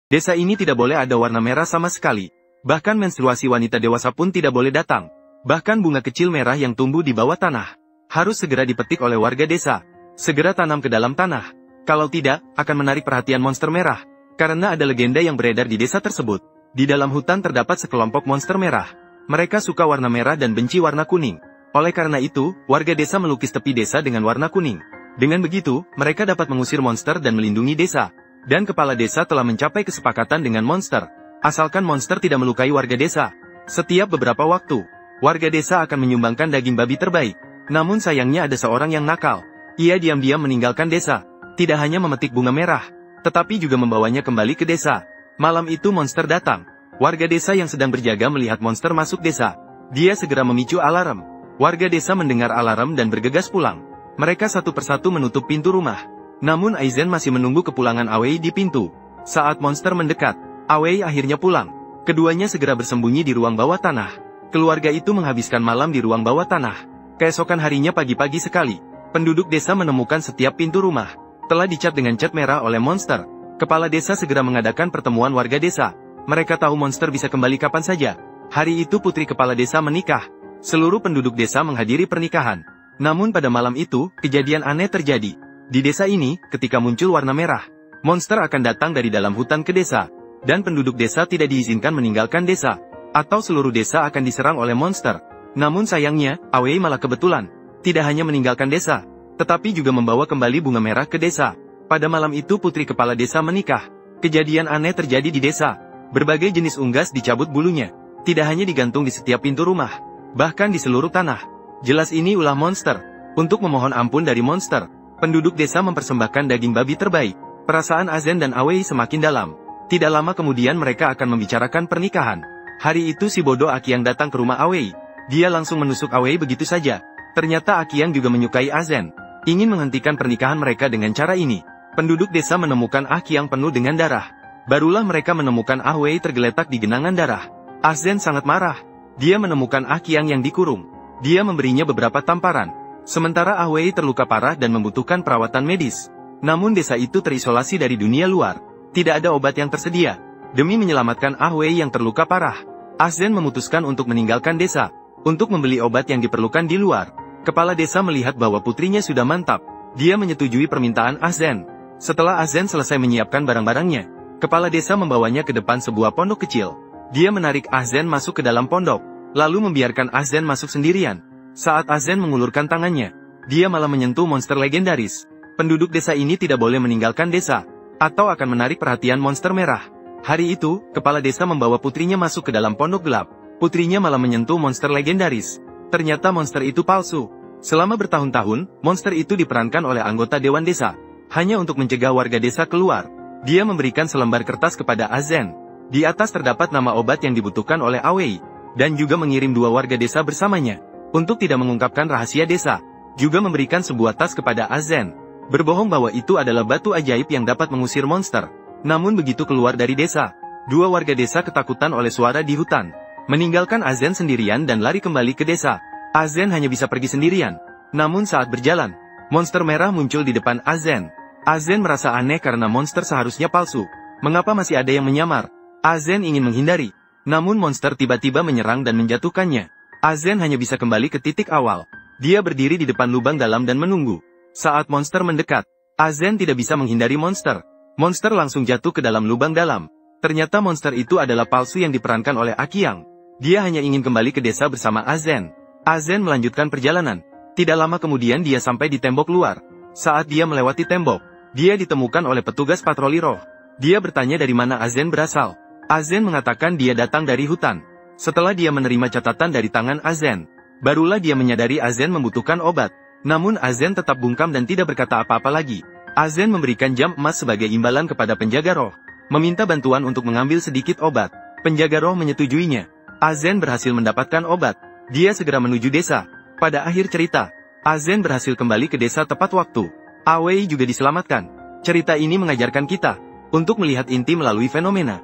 Desa ini tidak boleh ada warna merah sama sekali. Bahkan menstruasi wanita dewasa pun tidak boleh datang. Bahkan bunga kecil merah yang tumbuh di bawah tanah harus segera dipetik oleh warga desa. Segera tanam ke dalam tanah. Kalau tidak, akan menarik perhatian monster merah. Karena ada legenda yang beredar di desa tersebut. Di dalam hutan terdapat sekelompok monster merah. Mereka suka warna merah dan benci warna kuning. Oleh karena itu, warga desa melukis tepi desa dengan warna kuning. Dengan begitu, mereka dapat mengusir monster dan melindungi desa. Dan kepala desa telah mencapai kesepakatan dengan monster. Asalkan monster tidak melukai warga desa. Setiap beberapa waktu, warga desa akan menyumbangkan daging babi terbaik. Namun sayangnya ada seorang yang nakal. Ia diam-diam meninggalkan desa. Tidak hanya memetik bunga merah, tetapi juga membawanya kembali ke desa. Malam itu monster datang. Warga desa yang sedang berjaga melihat monster masuk desa. Dia segera memicu alarm. Warga desa mendengar alarm dan bergegas pulang. Mereka satu persatu menutup pintu rumah. Namun Aizen masih menunggu kepulangan Awei di pintu. Saat monster mendekat, Awei akhirnya pulang. Keduanya segera bersembunyi di ruang bawah tanah. Keluarga itu menghabiskan malam di ruang bawah tanah. Keesokan harinya pagi-pagi sekali, penduduk desa menemukan setiap pintu rumah telah dicat dengan cat merah oleh monster. Kepala desa segera mengadakan pertemuan warga desa. Mereka tahu monster bisa kembali kapan saja. Hari itu putri kepala desa menikah. Seluruh penduduk desa menghadiri pernikahan. Namun pada malam itu, kejadian aneh terjadi. Di desa ini, ketika muncul warna merah, monster akan datang dari dalam hutan ke desa. Dan penduduk desa tidak diizinkan meninggalkan desa. Atau seluruh desa akan diserang oleh monster. Namun sayangnya, Awei malah kebetulan tidak hanya meninggalkan desa, tetapi juga membawa kembali bunga merah ke desa. Pada malam itu putri kepala desa menikah. Kejadian aneh terjadi di desa. Berbagai jenis unggas dicabut bulunya. Tidak hanya digantung di setiap pintu rumah, bahkan di seluruh tanah. Jelas ini ulah monster. Untuk memohon ampun dari monster, penduduk desa mempersembahkan daging babi terbaik. Perasaan Aizen dan Awei semakin dalam. Tidak lama kemudian mereka akan membicarakan pernikahan. Hari itu si bodoh Akiang datang ke rumah Awei. Dia langsung menusuk Awei begitu saja. Ternyata Akiang juga menyukai Aizen. Ingin menghentikan pernikahan mereka dengan cara ini. Penduduk desa menemukan Akiang penuh dengan darah. Barulah mereka menemukan Awei tergeletak di genangan darah. Aizen sangat marah. Dia menemukan Akiang yang dikurung. Dia memberinya beberapa tamparan. Sementara Awei terluka parah dan membutuhkan perawatan medis. Namun desa itu terisolasi dari dunia luar. Tidak ada obat yang tersedia. Demi menyelamatkan Awei yang terluka parah, Aizen memutuskan untuk meninggalkan desa. Untuk membeli obat yang diperlukan di luar. Kepala desa melihat bahwa putrinya sudah mantap. Dia menyetujui permintaan Aizen. Setelah Aizen selesai menyiapkan barang-barangnya, kepala desa membawanya ke depan sebuah pondok kecil. Dia menarik Aizen masuk ke dalam pondok, lalu membiarkan Aizen masuk sendirian. Saat Aizen mengulurkan tangannya, dia malah menyentuh monster legendaris. Penduduk desa ini tidak boleh meninggalkan desa, atau akan menarik perhatian monster merah. Hari itu, kepala desa membawa putrinya masuk ke dalam pondok gelap. Putrinya malah menyentuh monster legendaris. Ternyata monster itu palsu. Selama bertahun-tahun, monster itu diperankan oleh anggota dewan desa. Hanya untuk mencegah warga desa keluar. Dia memberikan selembar kertas kepada Aizen. Di atas terdapat nama obat yang dibutuhkan oleh Awei. Dan juga mengirim 2 warga desa bersamanya. Untuk tidak mengungkapkan rahasia desa. Juga memberikan sebuah tas kepada Aizen. Berbohong bahwa itu adalah batu ajaib yang dapat mengusir monster. Namun begitu keluar dari desa, 2 warga desa ketakutan oleh suara di hutan. Meninggalkan Aizen sendirian dan lari kembali ke desa. Aizen hanya bisa pergi sendirian. Namun saat berjalan, monster merah muncul di depan Aizen. Aizen merasa aneh karena monster seharusnya palsu. Mengapa masih ada yang menyamar? Aizen ingin menghindari. Namun monster tiba-tiba menyerang dan menjatuhkannya. Aizen hanya bisa kembali ke titik awal. Dia berdiri di depan lubang dalam dan menunggu. Saat monster mendekat, Aizen tidak bisa menghindari monster. Monster langsung jatuh ke dalam lubang dalam. Ternyata monster itu adalah palsu yang diperankan oleh Akiang. Dia hanya ingin kembali ke desa bersama Aizen. Aizen melanjutkan perjalanan. Tidak lama kemudian dia sampai di tembok luar. Saat dia melewati tembok, dia ditemukan oleh petugas patroli roh. Dia bertanya dari mana Aizen berasal. Aizen mengatakan dia datang dari hutan. Setelah dia menerima catatan dari tangan Aizen, barulah dia menyadari Aizen membutuhkan obat. Namun Aizen tetap bungkam dan tidak berkata apa-apa lagi. Aizen memberikan jam emas sebagai imbalan kepada penjaga roh. Meminta bantuan untuk mengambil sedikit obat. Penjaga roh menyetujuinya. Aizen berhasil mendapatkan obat. Dia segera menuju desa. Pada akhir cerita, Aizen berhasil kembali ke desa tepat waktu. Awei juga diselamatkan. Cerita ini mengajarkan kita untuk melihat inti melalui fenomena.